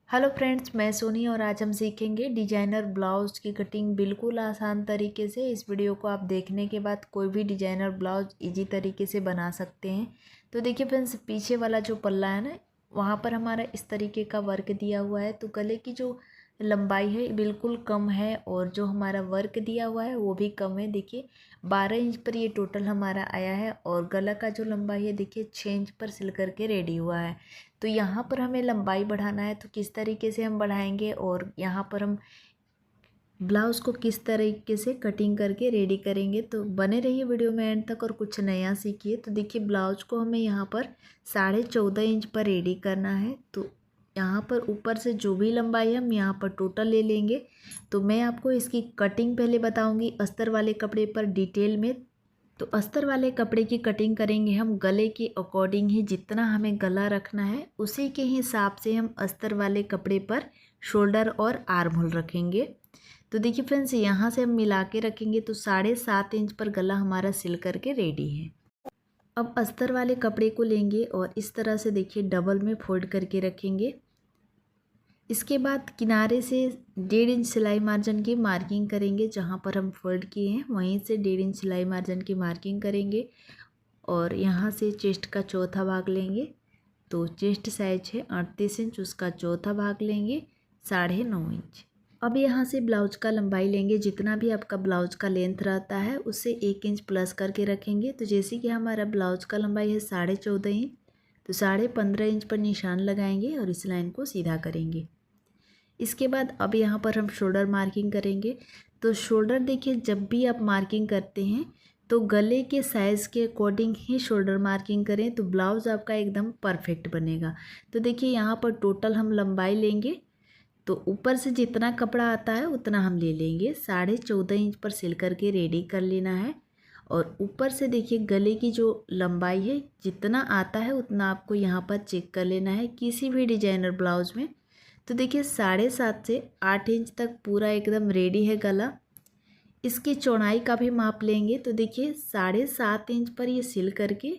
Hello friends, मैं सोनी और आज हम सीखेंगे डिजाइनर ब्लाउज की कटिंग बिल्कुल आसान तरीके से। इस वीडियो को आप देखने के बाद कोई भी डिजाइनर ब्लाउज इजी तरीके से बना सकते हैं। तो देखिए फ्रेंड्स, पीछे वाला जो पल्ला है ना, वहाँ पर हमारा इस तरीके का वर्क दिया हुआ है। तो गले की जो लंबाई है बिल्कुल कम है और जो हमारा वर्क दिया हुआ है वो भी कम है। देखिए 12 इंच पर ये टोटल हमारा आया है और गला का जो लंबाई है देखिए 6 इंच पर सिल करके रेडी हुआ है। तो यहाँ पर हमें लंबाई बढ़ाना है, तो किस तरीके से हम बढ़ाएंगे और यहाँ पर हम ब्लाउज़ को किस तरीके से कटिंग करके रेडी करेंगे। तो बने रहिए वीडियो में एंड तक और कुछ नया सीखिए। तो देखिए ब्लाउज़ को हमें यहाँ पर 14.5 इंच पर रेडी करना है। तो यहाँ पर ऊपर से जो भी लंबाई हम यहाँ पर टोटल ले लेंगे। तो मैं आपको इसकी कटिंग पहले बताऊँगी अस्तर वाले कपड़े पर डिटेल में। तो अस्तर वाले कपड़े की कटिंग करेंगे हम गले के अकॉर्डिंग ही, जितना हमें गला रखना है उसी के हिसाब से हम अस्तर वाले कपड़े पर शोल्डर और आर्म होल रखेंगे। तो देखिए फ्रेंड्स, यहाँ से हम मिला के रखेंगे तो 7.5 इंच पर गला हमारा सिल करके रेडी है। अब अस्तर वाले कपड़े को लेंगे और इस तरह से देखिए डबल में फोल्ड करके रखेंगे। इसके बाद किनारे से 1.5 इंच सिलाई मार्जिन की मार्किंग करेंगे। जहाँ पर हम फोल्ड किए हैं वहीं से 1.5 इंच सिलाई मार्जिन की मार्किंग करेंगे और यहाँ से चेस्ट का चौथा भाग लेंगे। तो चेस्ट साइज है 38 इंच, उसका चौथा भाग लेंगे 9.5 इंच। अब यहाँ से ब्लाउज का लंबाई लेंगे, जितना भी आपका ब्लाउज का लेंथ रहता है उससे 1 इंच प्लस करके रखेंगे। तो जैसे कि हमारा ब्लाउज का लंबाई है 14.5 इंच, तो 15.5 इंच पर निशान लगाएंगे और इस लाइन को सीधा करेंगे। इसके बाद अब यहाँ पर हम शोल्डर मार्किंग करेंगे। तो शोल्डर देखिए, जब भी आप मार्किंग करते हैं तो गले के साइज़ के अकॉर्डिंग ही शोल्डर मार्किंग करें, तो ब्लाउज़ आपका एकदम परफेक्ट बनेगा। तो देखिए यहाँ पर टोटल हम लंबाई लेंगे, तो ऊपर से जितना कपड़ा आता है उतना हम ले लेंगे। 14.5 इंच पर सिल करके रेडी कर लेना है और ऊपर से देखिए गले की जो लंबाई है जितना आता है उतना आपको यहाँ पर चेक कर लेना है किसी भी डिजाइनर ब्लाउज में। तो देखिए 7.5 से 8 इंच तक पूरा एकदम रेडी है गला। इसकी चौड़ाई का भी माप लेंगे। तो देखिए 7.5 इंच पर ये सिल करके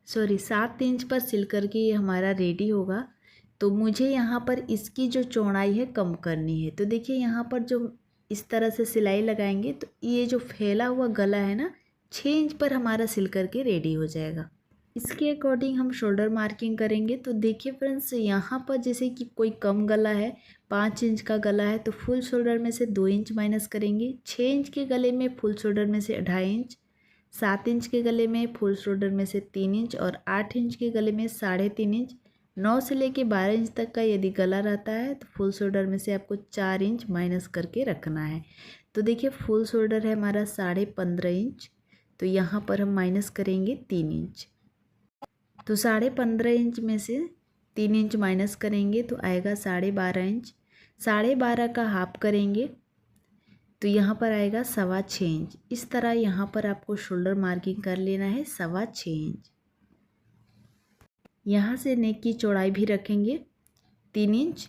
7 इंच पर सिल करके ये हमारा रेडी होगा। तो मुझे यहाँ पर इसकी जो चौड़ाई है कम करनी है। तो देखिए यहाँ पर जो इस तरह से सिलाई लगाएंगे तो ये जो फैला हुआ गला है ना, 6 इंच पर हमारा सिल करके रेडी हो जाएगा। इसके अकॉर्डिंग हम शोल्डर मार्किंग करेंगे। तो देखिए फ्रेंड्स, यहाँ पर जैसे कि कोई कम गला है, 5 इंच का गला है, तो फुल शोल्डर में से 2 इंच माइनस करेंगे। 6 इंच के गले में फुल शोल्डर में से 2.5 इंच, 7 इंच के गले में फुल शोल्डर में से 3 इंच और 8 इंच के गले में 3.5 इंच। 9 से लेके 12 इंच तक का यदि गला रहता है तो फुल शोल्डर में से आपको 4 इंच माइनस करके रखना है। तो देखिए फुल शोल्डर है हमारा 15.5 इंच, तो यहाँ पर हम माइनस करेंगे 3 इंच। तो 15.5 इंच में से 3 इंच माइनस करेंगे तो आएगा 12.5 इंच। 12.5 का हाफ करेंगे तो यहाँ पर आएगा 6.25 इंच। इस तरह यहाँ पर आपको शोल्डर मार्किंग कर लेना है 6.25 इंच। यहाँ से नेक की चौड़ाई भी रखेंगे 3 इंच।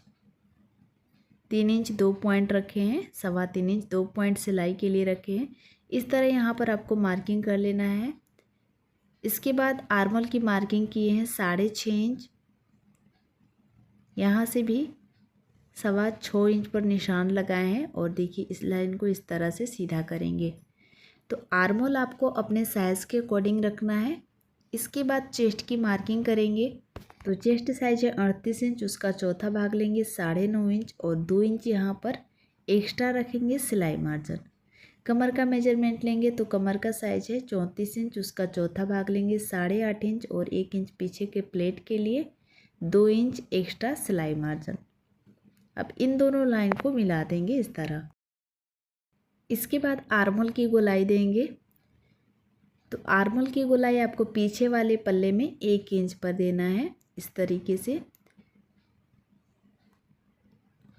3 इंच 2 पॉइंट रखे हैं, 3.25 इंच 2 पॉइंट सिलाई के लिए रखे हैं। इस तरह यहाँ पर आपको मार्किंग कर लेना है। इसके बाद आर्मल की मार्किंग किए हैं 6.5 इंच। यहाँ से भी 6.25 इंच पर निशान लगाए हैं और देखिए इस लाइन को इस तरह से सीधा करेंगे। तो आर्मोल आपको अपने साइज़ के अकॉर्डिंग रखना है। इसके बाद चेस्ट की मार्किंग करेंगे। तो चेस्ट साइज है 38 इंच, उसका चौथा भाग लेंगे 9.5 इंच और 2 इंच यहाँ पर एक्स्ट्रा रखेंगे सिलाई मार्जिन। कमर का मेजरमेंट लेंगे तो कमर का साइज है 34 इंच, उसका चौथा भाग लेंगे 8.5 इंच और 1 इंच पीछे के प्लेट के लिए 2 इंच एक्स्ट्रा सिलाई मार्जिन। अब इन दोनों लाइन को मिला देंगे इस तरह। इसके बाद आर्मोल की गोलाई देंगे। तो आर्मोल की गोलाई आपको पीछे वाले पल्ले में 1 इंच पर देना है इस तरीके से।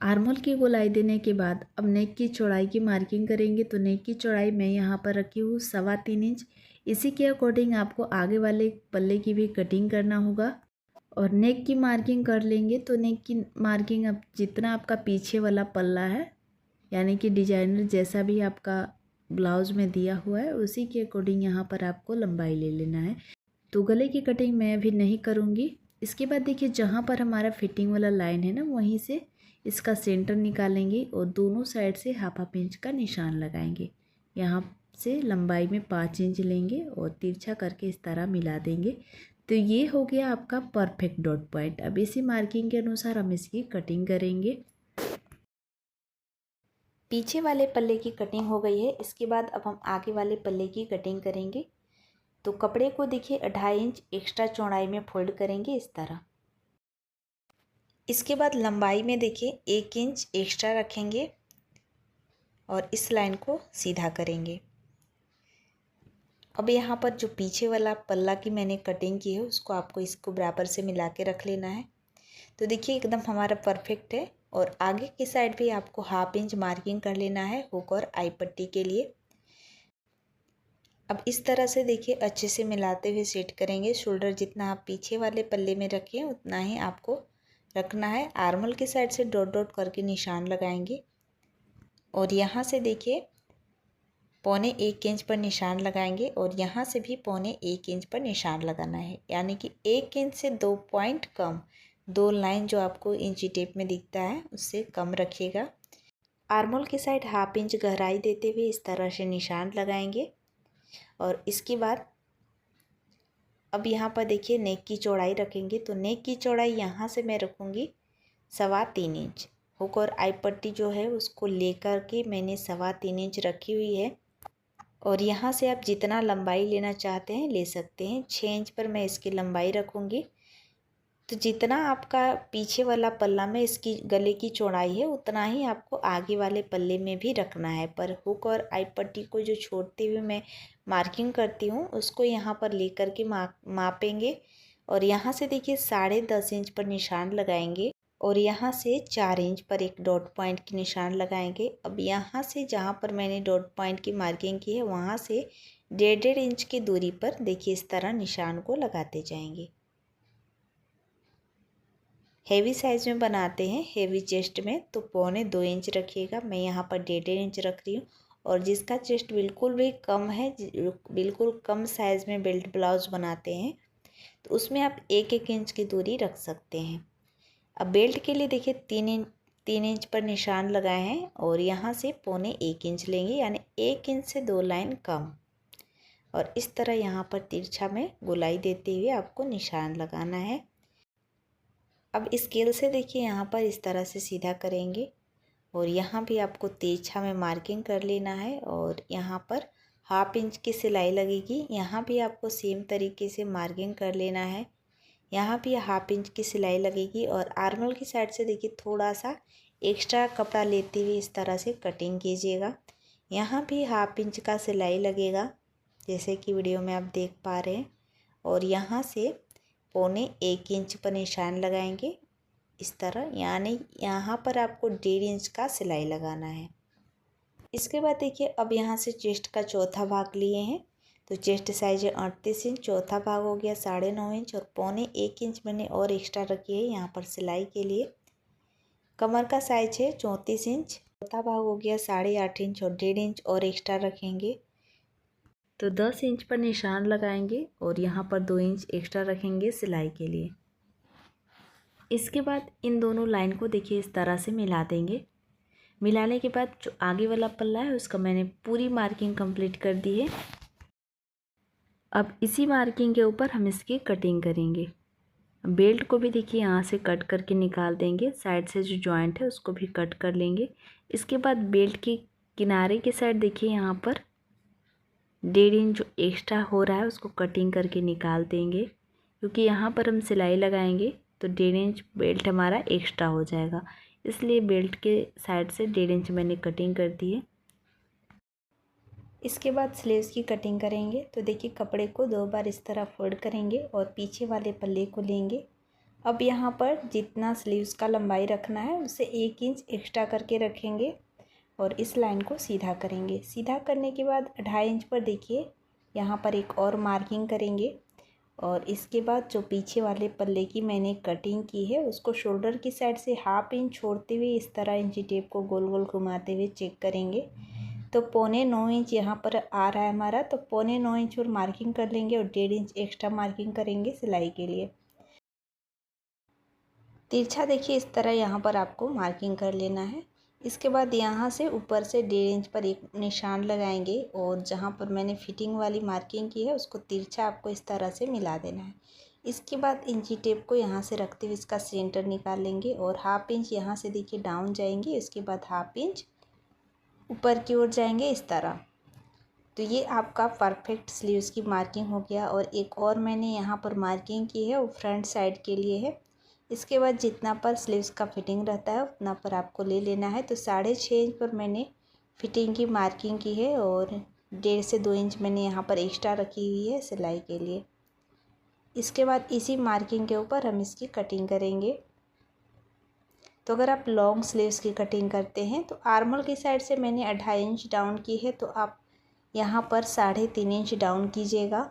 आर्मोल की गोलाई देने के बाद अब नेक की चौड़ाई की मार्किंग करेंगे। तो नेक की चौड़ाई मैं यहाँ पर रखी हूँ 3.25 इंच। इसी के अकॉर्डिंग आपको आगे वाले पल्ले की भी कटिंग करना होगा और नेक की मार्किंग कर लेंगे। तो नेक की मार्किंग अब जितना आपका पीछे वाला पल्ला है, यानी कि डिजाइनर जैसा भी आपका ब्लाउज में दिया हुआ है उसी के अकॉर्डिंग यहाँ पर आपको लंबाई ले लेना है। तो गले की कटिंग मैं अभी नहीं करूँगी, इसके बाद देखिए जहाँ पर हमारा फिटिंग वाला लाइन है ना, वहीं से इसका सेंटर निकालेंगे और दोनों साइड से हाफ हाफ इंच का निशान लगाएंगे। यहाँ से लंबाई में 5 इंच लेंगे और तिरछा करके इस तरह मिला देंगे। तो ये हो गया आपका परफेक्ट डॉट पॉइंट। अब इसी मार्किंग के अनुसार हम इसकी कटिंग करेंगे। पीछे वाले पल्ले की कटिंग हो गई है। इसके बाद अब हम आगे वाले पल्ले की कटिंग करेंगे। तो कपड़े को देखिए 2.5 इंच एक्स्ट्रा चौड़ाई में फोल्ड करेंगे इस तरह। इसके बाद लंबाई में देखिए 1 इंच एक्स्ट्रा रखेंगे और इस लाइन को सीधा करेंगे। अब यहाँ पर जो पीछे वाला पल्ला की मैंने कटिंग की है उसको आपको इसको बराबर से मिला के रख लेना है। तो देखिए एकदम हमारा परफेक्ट है। और आगे की साइड भी आपको हाफ इंच मार्किंग कर लेना है हुक और आई पट्टी के लिए। अब इस तरह से देखिए अच्छे से मिलाते हुए सेट करेंगे। शोल्डर जितना आप पीछे वाले पल्ले में रखें उतना ही आपको रखना है। आर्मल की साइड से डॉट डॉट करके निशान लगाएंगे और यहाँ से देखिए 1.25 इंच पर निशान लगाएंगे और यहाँ से भी 1.25 इंच पर निशान लगाना है। यानी कि 1 इंच से 2 पॉइंट कम, 2 लाइन जो आपको इंची टेप में दिखता है उससे कम रखिएगा। आर्मोल की साइड हाफ इंच गहराई देते हुए इस तरह से निशान लगाएंगे। और इसके बाद अब यहाँ पर देखिए नेक की चौड़ाई रखेंगे। तो नेक की चौड़ाई यहाँ से मैं रखूँगी 3.25 इंच। हुक और आई पट्टी जो है उसको लेकर के मैंने 3.25 इंच रखी हुई है। और यहाँ से आप जितना लंबाई लेना चाहते हैं ले सकते हैं। 6 इंच पर मैं इसकी लंबाई रखूँगी। तो जितना आपका पीछे वाला पल्ला में इसकी गले की चौड़ाई है उतना ही आपको आगे वाले पल्ले में भी रखना है। पर हुक और आई पट्टी को जो छोड़ते हुए मैं मार्किंग करती हूँ उसको यहाँ पर लेकर के मापेंगे। और यहाँ से देखिए 10.5 इंच पर निशान लगाएंगे और यहाँ से 4 इंच पर एक डॉट पॉइंट की निशान लगाएंगे। अब यहाँ से जहाँ पर मैंने डॉट पॉइंट की मार्किंग की है वहाँ से 1.5 इंच की दूरी पर देखिए इस तरह निशान को लगाते जाएंगे। हेवी साइज़ में बनाते हैं, हेवी चेस्ट में, तो 1.25 इंच रखिएगा। मैं यहाँ पर 1.5 इंच रख रही हूँ। और जिसका चेस्ट बिल्कुल भी कम है, बिल्कुल कम साइज़ में बेल्ट ब्लाउज बनाते हैं, तो उसमें आप 1-1 इंच की दूरी रख सकते हैं। अब बेल्ट के लिए देखिए 3 इंच पर निशान लगाए हैं और यहाँ से 1.25 इंच लेंगे, यानी 1 इंच से 2 लाइन कम। और इस तरह यहाँ पर तिरछा में गोलाई देते हुए आपको निशान लगाना है। अब स्केल से देखिए यहाँ पर इस तरह से सीधा करेंगे और यहाँ भी आपको तिरछा में मार्किंग कर लेना है। और यहाँ पर हाफ इंच की सिलाई लगेगी, यहाँ भी आपको सेम तरीके से मार्किंग कर लेना है। यहाँ भी हाफ इंच की सिलाई लगेगी और आर्मल की साइड से देखिए थोड़ा सा एक्स्ट्रा कपड़ा लेते हुए इस तरह से कटिंग कीजिएगा। यहाँ भी हाफ इंच का सिलाई लगेगा जैसे कि वीडियो में आप देख पा रहे हैं। और यहाँ से 1.25 इंच पर निशान लगाएंगे इस तरह, यानी यहाँ पर आपको 1.5 इंच का सिलाई लगाना है। इसके बाद देखिए अब यहाँ से चेस्ट का चौथा भाग लिए हैं। तो चेस्ट साइज है 38 इंच, चौथा भाग हो गया 9.5 इंच और 1.25 इंच मैंने और एक्स्ट्रा रखी है यहाँ पर सिलाई के लिए। कमर का साइज है 34 इंच, चौथा भाग हो गया 8.5 इंच और 1.5 इंच और एक्स्ट्रा रखेंगे। तो 10 इंच पर निशान लगाएंगे और यहाँ पर 2 इंच एक्स्ट्रा रखेंगे सिलाई के लिए। इसके बाद इन दोनों लाइन को देखिए इस तरह से मिला देंगे। मिलाने के बाद जो आगे वाला पल्ला है उसका मैंने पूरी मार्किंग कंप्लीट कर दी है। अब इसी मार्किंग के ऊपर हम इसकी कटिंग करेंगे। बेल्ट को भी देखिए यहाँ से कट करके निकाल देंगे, साइड से जो जॉइंट है उसको भी कट कर लेंगे। इसके बाद बेल्ट के किनारे की साइड देखिए यहाँ पर 1.5 इंच जो एक्स्ट्रा हो रहा है उसको कटिंग करके निकाल देंगे, क्योंकि यहाँ पर हम सिलाई लगाएंगे तो 1.5 इंच बेल्ट हमारा एक्स्ट्रा हो जाएगा, इसलिए बेल्ट के साइड से 1.5 इंच मैंने कटिंग कर दी है। इसके बाद स्लीव्स की कटिंग करेंगे। तो देखिए कपड़े को 2 बार इस तरह फोल्ड करेंगे और पीछे वाले पल्ले को लेंगे। अब यहाँ पर जितना स्लीव्स का लंबाई रखना है उससे 1 इंच एक्स्ट्रा करके रखेंगे और इस लाइन को सीधा करेंगे। सीधा करने के बाद 2.5 इंच पर देखिए यहाँ पर एक और मार्किंग करेंगे। और इसके बाद जो पीछे वाले पल्ले की मैंने कटिंग की है उसको शोल्डर की साइड से हाफ इंच छोड़ते हुए इस तरह इंची टेप को गोल गोल घुमाते हुए चेक करेंगे। तो 9.25 इंच यहाँ पर आ रहा है हमारा, तो 9.25 इंच और मार्किंग कर लेंगे और 1.5 इंच एक्स्ट्रा मार्किंग करेंगे सिलाई के लिए। तिरछा देखिए इस तरह यहाँ पर आपको मार्किंग कर लेना है। इसके बाद यहाँ से ऊपर से 1.5 इंच पर एक निशान लगाएंगे और जहाँ पर मैंने फिटिंग वाली मार्किंग की है उसको तिरछा आपको इस तरह से मिला देना है। इसके बाद इंची टेप को यहाँ से रखते हुए इसका सेंटर निकाल लेंगे और 1/2 इंच यहाँ से देखिए डाउन जाएंगे। इसके बाद 1/2 इंच ऊपर की ओर जाएंगे इस तरह। तो ये आपका परफेक्ट स्लीव्स की मार्किंग हो गया। और एक और मैंने यहाँ पर मार्किंग की है वो फ्रंट साइड के लिए है। इसके बाद जितना पर स्लीव्स का फिटिंग रहता है उतना पर आपको ले लेना है। तो 6.5 इंच पर मैंने फिटिंग की मार्किंग की है और 1.5 से 2 इंच मैंने यहाँ पर एक्स्ट्रा रखी हुई है सिलाई के लिए। इसके बाद इसी मार्किंग के ऊपर हम इसकी कटिंग करेंगे। तो अगर आप लॉन्ग स्लीव्स की कटिंग करते हैं तो आर्मल की साइड से मैंने 2.5 इंच डाउन की है, तो आप यहाँ पर 3.5 इंच डाउन कीजिएगा।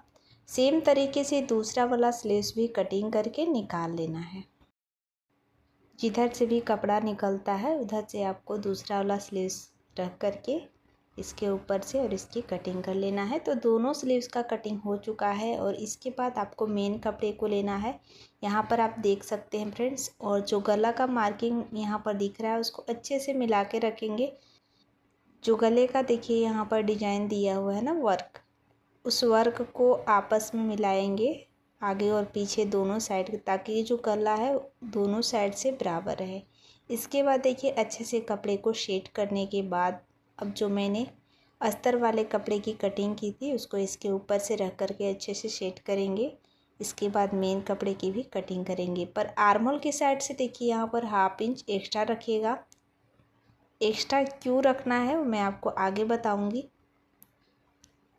सेम तरीके से दूसरा वाला स्लीव्स भी कटिंग करके निकाल लेना है। जिधर से भी कपड़ा निकलता है उधर से आपको दूसरा वाला स्लीव्स रख करके इसके ऊपर से और इसकी कटिंग कर लेना है। तो दोनों स्लीव्स का कटिंग हो चुका है और इसके बाद आपको मेन कपड़े को लेना है। यहाँ पर आप देख सकते हैं फ्रेंड्स, और जो गला का मार्किंग यहाँ पर दिख रहा है उसको अच्छे से मिला के रखेंगे। जो गले का देखिए यहाँ पर डिजाइन दिया हुआ है ना वर्क, उस वर्क को आपस में मिलाएंगे आगे और पीछे दोनों साइड, ताकि ये जो गला है दोनों साइड से बराबर रहे। इसके बाद देखिए अच्छे से कपड़े को शेड करने के बाद अब जो मैंने अस्तर वाले कपड़े की कटिंग की थी उसको इसके ऊपर से रख करके अच्छे से शेड करेंगे। इसके बाद मेन कपड़े की भी कटिंग करेंगे। पर आर्मोल की साइड से देखिए यहाँ पर 1/2 इंच एक्स्ट्रा रखिएगा। एक्स्ट्रा क्यों रखना है वो मैं आपको आगे बताऊँगी।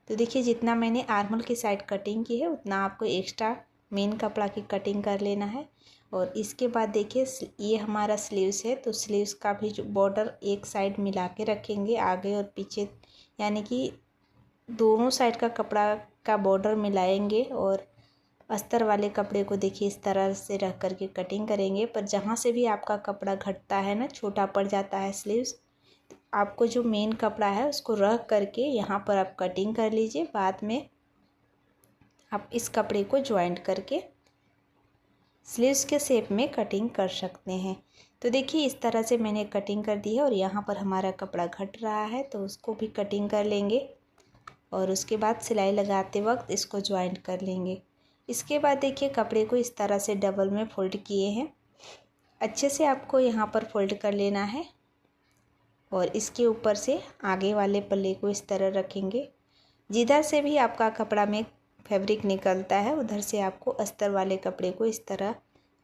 तो देखिए जितना मैंने आर्मल की साइड कटिंग की है उतना आपको एक्स्ट्रा मेन कपड़ा की कटिंग कर लेना है। और इसके बाद देखिए ये हमारा स्लीव्स है, तो स्लीव्स का भी जो बॉर्डर एक साइड मिला के रखेंगे आगे और पीछे, यानी कि दोनों साइड का कपड़ा का बॉर्डर मिलाएंगे और अस्तर वाले कपड़े को देखिए इस तरह से रख करके कटिंग करेंगे। पर जहाँ से भी आपका कपड़ा घटता है ना, छोटा पड़ जाता है स्लीव्स, आपको जो मेन कपड़ा है उसको रख करके यहाँ पर आप कटिंग कर लीजिए। बाद में आप इस कपड़े को ज्वाइंट करके स्लीव्स के शेप में कटिंग कर सकते हैं। तो देखिए इस तरह से मैंने कटिंग कर दी है और यहाँ पर हमारा कपड़ा घट रहा है तो उसको भी कटिंग कर लेंगे और उसके बाद सिलाई लगाते वक्त इसको ज्वाइंट कर लेंगे। इसके बाद देखिए कपड़े को इस तरह से डबल में फोल्ड किए हैं, अच्छे से आपको यहाँ पर फोल्ड कर लेना है और इसके ऊपर से आगे वाले पल्ले को इस तरह रखेंगे। जिधर से भी आपका कपड़ा में फैब्रिक निकलता है उधर से आपको अस्तर वाले कपड़े को इस तरह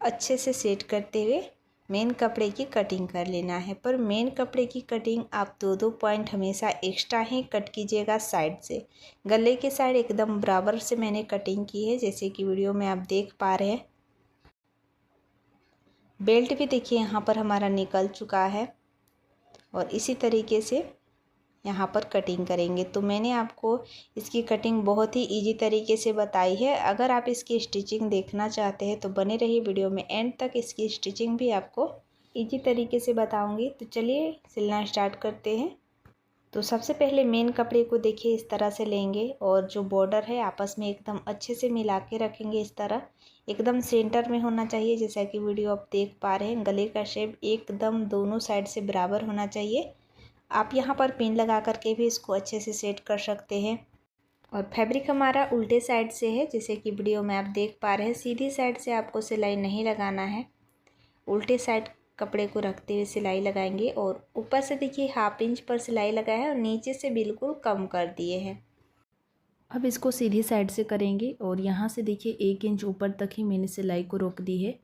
अच्छे से सेट करते हुए मेन कपड़े की कटिंग कर लेना है। पर मेन कपड़े की कटिंग आप 2-2 पॉइंट हमेशा एक्स्ट्रा ही कट कीजिएगा साइड से। गले के साइड एकदम बराबर से मैंने कटिंग की है, जैसे कि वीडियो में आप देख पा रहे हैं। बेल्ट भी देखिए यहाँ पर हमारा निकल चुका है और इसी तरीके से यहाँ पर कटिंग करेंगे। तो मैंने आपको इसकी कटिंग बहुत ही इजी तरीके से बताई है। अगर आप इसकी स्टिचिंग देखना चाहते हैं तो बने रहिए वीडियो में एंड तक, इसकी स्टिचिंग भी आपको इजी तरीके से बताऊंगी। तो चलिए सिलना स्टार्ट करते हैं। तो सबसे पहले मेन कपड़े को देखिए इस तरह से लेंगे और जो बॉर्डर है आपस में एकदम अच्छे से मिला के रखेंगे। इस तरह एकदम सेंटर में होना चाहिए, जैसा कि वीडियो आप देख पा रहे हैं। गले का शेप एकदम दोनों साइड से बराबर होना चाहिए। आप यहाँ पर पिन लगा करके भी इसको अच्छे से सेट कर सकते हैं। और फैब्रिक हमारा उल्टे साइड से है, जैसे कि वीडियो में आप देख पा रहे हैं। सीधी साइड से आपको सिलाई नहीं लगाना है, उल्टे साइड कपड़े को रखते हुए सिलाई लगाएंगे। और ऊपर से देखिए 1/2 इंच पर सिलाई लगाया है और नीचे से बिल्कुल कम कर दिए हैं। अब इसको सीधी साइड से करेंगे और यहाँ से देखिए 1 इंच ऊपर तक ही मैंने सिलाई को रोक दी है।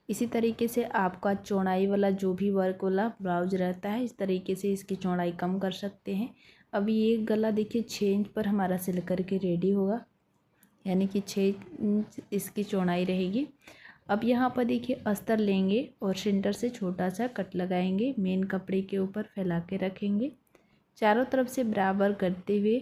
इसी तरीके से आपका चौड़ाई वाला जो भी वर्क वाला ब्लाउज रहता है, इस तरीके से इसकी चौड़ाई कम कर सकते हैं। अभी ये गला देखिए 6 इंच पर हमारा सिल करके रेडी होगा, यानी कि 6 इंच इसकी चौड़ाई रहेगी। अब यहाँ पर देखिए अस्तर लेंगे और सेंटर से छोटा सा कट लगाएंगे, मेन कपड़े के ऊपर फैला के रखेंगे, चारों तरफ से बराबर करते हुए।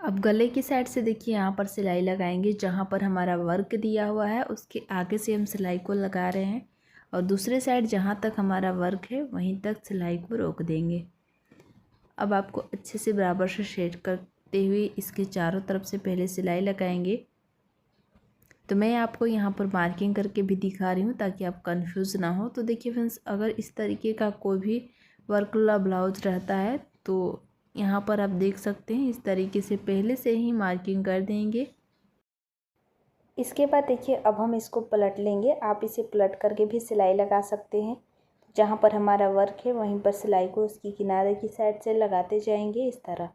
अब गले की साइड से देखिए यहाँ पर सिलाई लगाएंगे, जहाँ पर हमारा वर्क दिया हुआ है उसके आगे से हम सिलाई को लगा रहे हैं और दूसरे साइड जहाँ तक हमारा वर्क है वहीं तक सिलाई को रोक देंगे। अब आपको अच्छे से बराबर से शेड करते हुए इसके चारों तरफ से पहले सिलाई लगाएंगे। तो मैं आपको यहाँ पर मार्किंग करके भी दिखा रही हूँ ताकि आप कंफ्यूज ना हो। तो देखिए फ्रेंड्स, अगर इस तरीके का कोई भी वर्क वाला ब्लाउज रहता है तो यहाँ पर आप देख सकते हैं इस तरीके से पहले से ही मार्किंग कर देंगे। इसके बाद देखिए अब हम इसको पलट लेंगे। आप इसे पलट करके भी सिलाई लगा सकते हैं। जहाँ पर हमारा वर्क है वहीं पर सिलाई को उसकी किनारे की साइड से लगाते जाएंगे इस तरह।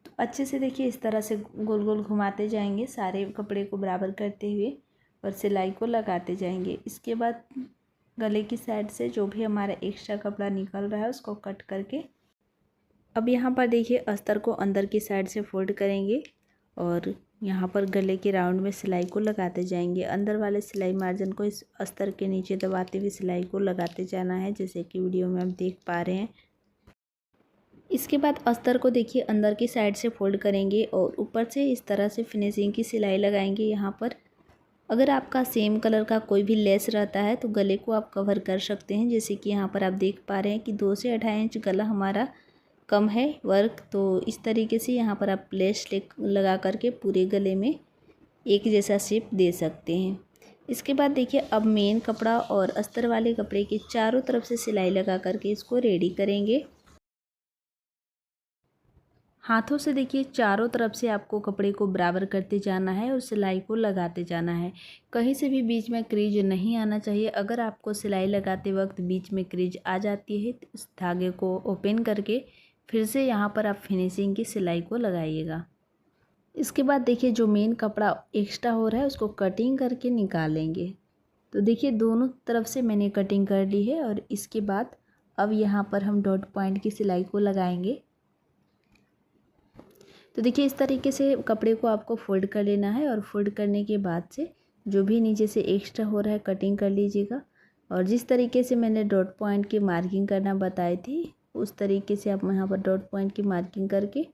तो अच्छे से देखिए इस तरह से गोल गोल घुमाते जाएंगे सारे कपड़े को बराबर करते हुए और सिलाई को लगाते जाएंगे। इसके बाद गले की साइड से जो भी हमारा एक्स्ट्रा कपड़ा निकल रहा है उसको कट करके अब यहाँ पर देखिए अस्तर को अंदर की साइड से फोल्ड करेंगे और यहाँ पर गले के राउंड में सिलाई को लगाते जाएंगे। अंदर वाले सिलाई मार्जिन को इस अस्तर के नीचे दबाते हुए सिलाई को लगाते जाना है, जैसे कि वीडियो में आप देख पा रहे हैं। इसके बाद अस्तर को देखिए अंदर की साइड से फोल्ड करेंगे और ऊपर से इस तरह से फिनिशिंग की सिलाई लगाएंगे। यहाँ पर अगर आपका सेम कलर का कोई भी लेस रहता है तो गले को आप कवर कर सकते हैं, जैसे कि यहाँ पर आप देख पा रहे हैं कि 2 से 2.5 इंच गला हमारा कम है वर्क। तो इस तरीके से यहाँ पर आप लेस लगा करके पूरे गले में एक जैसा शेप दे सकते हैं। इसके बाद देखिए अब मेन कपड़ा और अस्तर वाले कपड़े के चारों तरफ से सिलाई लगा करके इसको रेडी करेंगे। हाथों से देखिए चारों तरफ से आपको कपड़े को बराबर करते जाना है और सिलाई को लगाते जाना है। कहीं से भी बीच में क्रीज नहीं आना चाहिए। अगर आपको सिलाई लगाते वक्त बीच में क्रीज आ जाती है तो उस धागे को ओपन करके फिर से यहाँ पर आप फिनिशिंग की सिलाई को लगाइएगा। इसके बाद देखिए जो मेन कपड़ा एक्स्ट्रा हो रहा है उसको कटिंग करके निकालेंगे। तो देखिए दोनों तरफ से मैंने कटिंग कर ली है और इसके बाद अब यहाँ पर हम डॉट पॉइंट की सिलाई को लगाएंगे। तो देखिए इस तरीके से कपड़े को आपको फोल्ड कर लेना है और फोल्ड करने के बाद से जो भी नीचे से एक्स्ट्रा हो रहा है कटिंग कर लीजिएगा। और जिस तरीके से मैंने डॉट पॉइंट की मार्किंग करना बताई थी उस तरीके से आप यहाँ पर डॉट पॉइंट की मार्किंग करके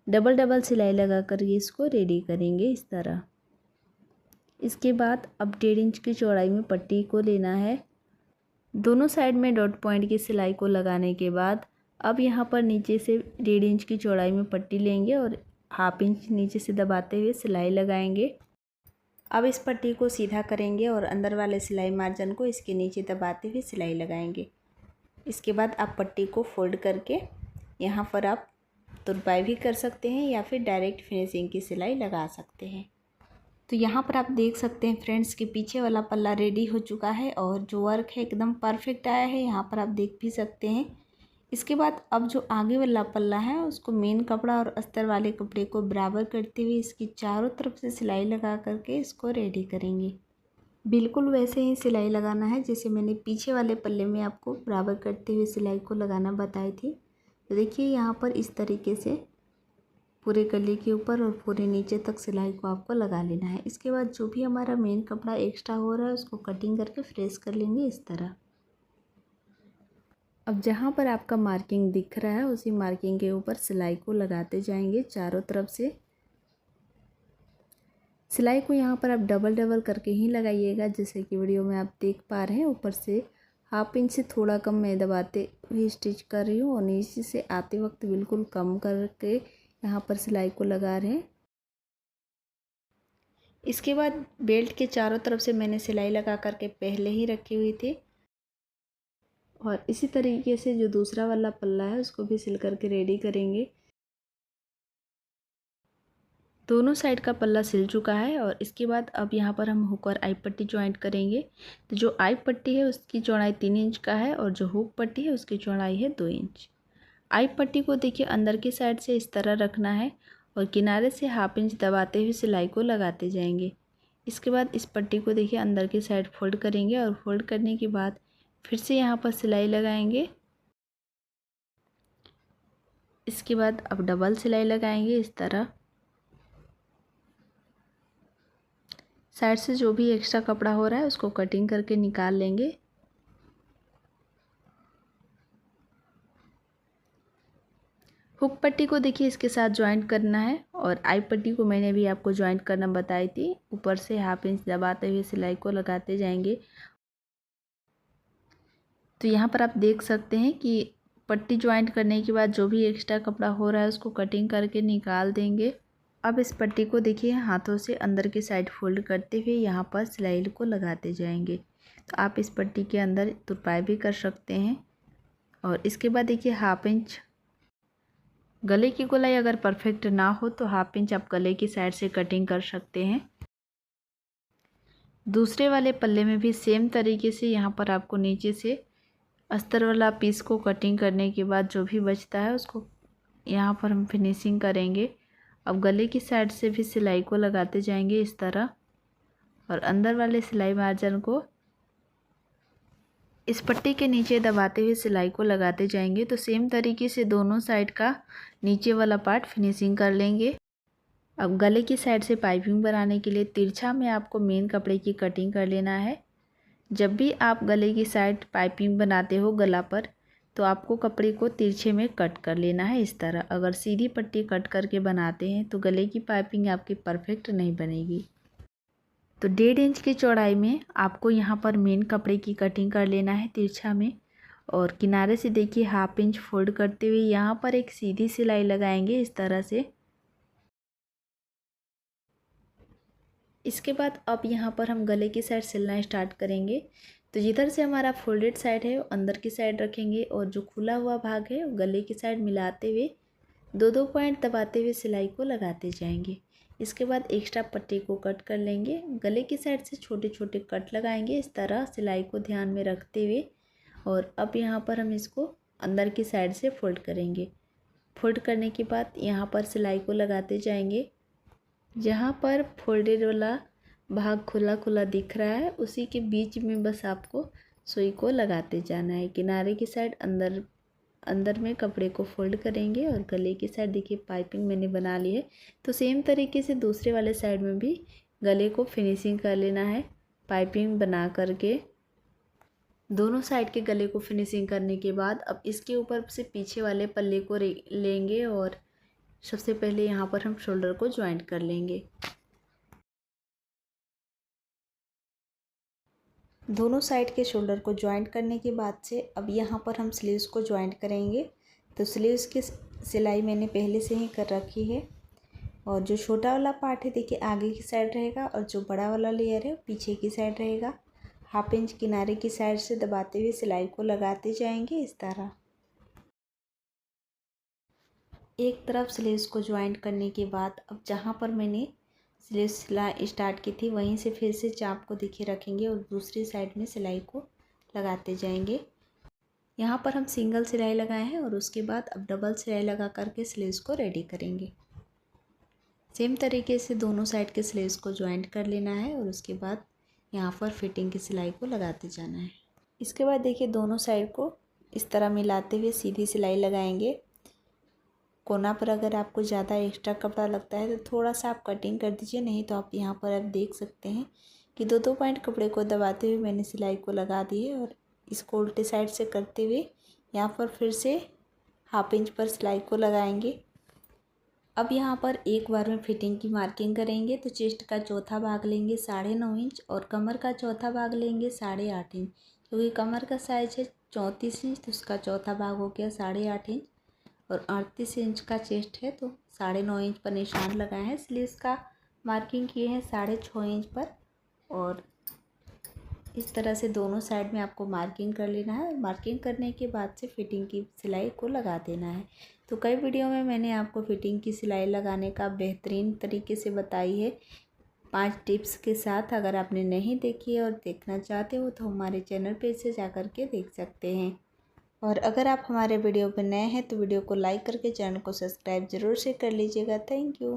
डबल सिलाई लगा कर इसको रेडी करेंगे इस तरह। इसके बाद अब 1.5 इंच की चौड़ाई में पट्टी को लेना है। दोनों साइड में डॉट पॉइंट की सिलाई को लगाने के बाद अब यहाँ पर नीचे से 1.5 इंच की चौड़ाई में पट्टी लेंगे और 1/2 इंच नीचे से दबाते हुए सिलाई लगाएंगे। अब इस पट्टी को सीधा करेंगे और अंदर वाले सिलाई मार्जिन को इसके नीचे दबाते हुए सिलाई लगाएंगे। इसके बाद आप पट्टी को फोल्ड करके यहाँ पर आप तुरपाई भी कर सकते हैं या फिर डायरेक्ट फिनिशिंग की सिलाई लगा सकते हैं। तो यहाँ पर आप देख सकते हैं फ्रेंड्स कि पीछे वाला पल्ला रेडी हो चुका है और जो वर्क है एकदम परफेक्ट आया है, यहाँ पर आप देख भी सकते हैं। इसके बाद अब जो आगे वाला पल्ला है उसको मेन कपड़ा और अस्तर वाले कपड़े को बराबर करते हुए इसकी चारों तरफ से सिलाई लगा करके इसको रेडी करेंगे। बिल्कुल वैसे ही सिलाई लगाना है जैसे मैंने पीछे वाले पल्ले में आपको बराबर करते हुए सिलाई को लगाना बताई थी। तो देखिए यहाँ पर इस तरीके से पूरे गले के ऊपर और पूरे नीचे तक सिलाई को आपको लगा लेना है। इसके बाद जो भी हमारा मेन कपड़ा एक्स्ट्रा हो रहा है उसको कटिंग करके फ्रेश कर लेंगे इस तरह। अब जहाँ पर आपका मार्किंग दिख रहा है उसी मार्किंग के ऊपर सिलाई को लगाते जाएंगे चारों तरफ से। सिलाई को यहाँ पर आप डबल करके ही लगाइएगा, जैसे कि वीडियो में आप देख पा रहे हैं। ऊपर से 1/2 इंच से थोड़ा कम मैं दबाते हुए स्टिच कर रही हूँ और नीचे से आते वक्त बिल्कुल कम करके यहाँ पर सिलाई को लगा रहे हैं। इसके बाद बेल्ट के चारों तरफ से मैंने सिलाई लगा करके पहले ही रखी हुई थी और इसी तरीके से जो दूसरा वाला पल्ला है उसको भी सिल करके रेडी करेंगे। दोनों साइड का पल्ला सिल चुका है और इसके बाद अब यहाँ पर हम हुक और आई पट्टी ज्वाइंट करेंगे। तो जो आई पट्टी है उसकी चौड़ाई 3 इंच का है और जो हुक पट्टी है उसकी चौड़ाई है 2 इंच। आई पट्टी को देखिए अंदर की साइड से इस तरह रखना है और किनारे से 1/2 इंच दबाते हुए सिलाई को लगाते जाएंगे। इसके बाद इस पट्टी को देखिए अंदर की साइड फोल्ड करेंगे और फोल्ड करने के बाद फिर से यहाँ पर सिलाई लगाएंगे। इसके बाद अब डबल सिलाई लगाएंगे इस तरह। साइड से जो भी एक्स्ट्रा कपड़ा हो रहा है उसको कटिंग करके निकाल लेंगे। हुक पट्टी को देखिए इसके साथ ज्वाइंट करना है और आई पट्टी को मैंने भी आपको ज्वाइंट करना बताई थी। ऊपर से 1/2 इंच दबाते हुए सिलाई को लगाते जाएंगे। तो यहाँ पर आप देख सकते हैं कि पट्टी ज्वाइंट करने के बाद जो भी एक्स्ट्रा कपड़ा हो रहा है उसको कटिंग करके निकाल देंगे। अब इस पट्टी को देखिए हाथों से अंदर की साइड फोल्ड करते हुए यहाँ पर सिलाई को लगाते जाएंगे। तो आप इस पट्टी के अंदर तुरपाई भी कर सकते हैं। और इसके बाद देखिए 1/2 इंच गले की गोलाई अगर परफेक्ट ना हो तो 1/2 इंच आप गले की साइड से कटिंग कर सकते हैं। दूसरे वाले पल्ले में भी सेम तरीके से यहाँ पर आपको नीचे से अस्तर वाला पीस को कटिंग करने के बाद जो भी बचता है उसको यहाँ पर हम फिनिशिंग करेंगे। अब गले की साइड से भी सिलाई को लगाते जाएंगे इस तरह, और अंदर वाले सिलाई मार्जिन को इस पट्टी के नीचे दबाते हुए सिलाई को लगाते जाएंगे। तो सेम तरीके से दोनों साइड का नीचे वाला पार्ट फिनिशिंग कर लेंगे। अब गले की साइड से पाइपिंग बनाने के लिए तिरछा में आपको मेन कपड़े की कटिंग कर लेना है। जब भी आप गले की साइड पाइपिंग बनाते हो गला पर, तो आपको कपड़े को तिरछे में कट कर लेना है इस तरह। अगर सीधी पट्टी कट करके बनाते हैं तो गले की पाइपिंग आपकी परफेक्ट नहीं बनेगी। तो 1.5 इंच की चौड़ाई में आपको यहाँ पर मेन कपड़े की कटिंग कर लेना है तिरछा में, और किनारे से देखिए 1/2 इंच फोल्ड करते हुए यहाँ पर एक सीधी सिलाई लगाएंगे इस तरह से। इसके बाद अब यहाँ पर हम गले की साइड सिलना स्टार्ट करेंगे। तो जिधर से हमारा फोल्डेड साइड है वो अंदर की साइड रखेंगे, और जो खुला हुआ भाग है वो गले की साइड मिलाते हुए 2-2 पॉइंट दबाते हुए सिलाई को लगाते जाएंगे। इसके बाद एक्स्ट्रा पट्टी को कट कर लेंगे। गले की साइड से छोटे छोटे कट लगाएंगे इस तरह, सिलाई को ध्यान में रखते हुए। और अब यहाँ पर हम इसको अंदर की साइड से फोल्ड करेंगे। फोल्ड करने के बाद यहाँ पर सिलाई को लगाते जाएंगे। जहाँ पर फोल्डेड वाला भाग खुला खुला दिख रहा है उसी के बीच में बस आपको सुई को लगाते जाना है। किनारे की साइड अंदर में कपड़े को फोल्ड करेंगे, और गले की साइड देखिए पाइपिंग मैंने बना ली है। तो सेम तरीके से दूसरे वाले साइड में भी गले को फिनिशिंग कर लेना है पाइपिंग बना करके। दोनों साइड के गले को फिनिशिंग करने के बाद अब इसके ऊपर से पीछे वाले पल्ले को लेंगे, और सबसे पहले यहाँ पर हम शोल्डर को ज्वाइंट कर लेंगे। दोनों साइड के शोल्डर को ज्वाइंट करने के बाद से अब यहाँ पर हम स्लीव्स को ज्वाइंट करेंगे। तो स्लीव्स की सिलाई मैंने पहले से ही कर रखी है, और जो छोटा वाला पार्ट है देखिए आगे की साइड रहेगा, और जो बड़ा वाला लेयर है पीछे की साइड रहेगा। 1/2 इंच किनारे की साइड से दबाते हुए सिलाई को लगाते जाएंगे इस तरह। एक तरफ स्लीव्स को ज्वाइंट करने के बाद अब जहाँ पर मैंने स्लीव्स सिलाई स्टार्ट की थी वहीं से फिर से चाप को दिखे रखेंगे, और दूसरी साइड में सिलाई को लगाते जाएंगे। यहाँ पर हम सिंगल सिलाई लगाए हैं, और उसके बाद अब डबल सिलाई लगा करके स्लीव्स को रेडी करेंगे। सेम तरीके से दोनों साइड के स्लीव्स को ज्वाइंट कर लेना है, और उसके बाद यहाँ पर फिटिंग की सिलाई को लगाते जाना है। इसके बाद देखिए दोनों साइड को इस तरह मिलाते हुए सीधी सिलाई लगाएंगे। कोना पर अगर आपको ज़्यादा एक्स्ट्रा कपड़ा लगता है तो थोड़ा सा आप कटिंग कर दीजिए, नहीं तो आप यहाँ पर आप देख सकते हैं कि 2-2 पॉइंट कपड़े को दबाते हुए मैंने सिलाई को लगा दी है, और इसको उल्टे साइड से करते हुए यहाँ पर फिर से 1/2 इंच पर सिलाई को लगाएंगे। अब यहाँ पर एक बार में फिटिंग की मार्किंग करेंगे। तो चेस्ट का चौथा भाग लेंगे 9.5 इंच, और कमर का चौथा भाग लेंगे 8.5 इंच, क्योंकि कमर का साइज है 34 इंच, तो उसका चौथा भाग हो गया 8.5 इंच, और 38 इंच का चेस्ट है तो 9.5 इंच पर निशान लगाए हैं। स्लीव्स का मार्किंग किए हैं 6.5 इंच पर, और इस तरह से दोनों साइड में आपको मार्किंग कर लेना है। मार्किंग करने के बाद से फिटिंग की सिलाई को लगा देना है। तो कई वीडियो में मैंने आपको फिटिंग की सिलाई लगाने का बेहतरीन तरीके से बताई है 5 टिप्स के साथ। अगर आपने नहीं देखी है और देखना चाहते हो तो हमारे चैनल पे से जा कर के देख सकते हैं। और अगर आप हमारे वीडियो पर नए हैं तो वीडियो को लाइक करके चैनल को सब्सक्राइब ज़रूर से कर लीजिएगा। Thank you.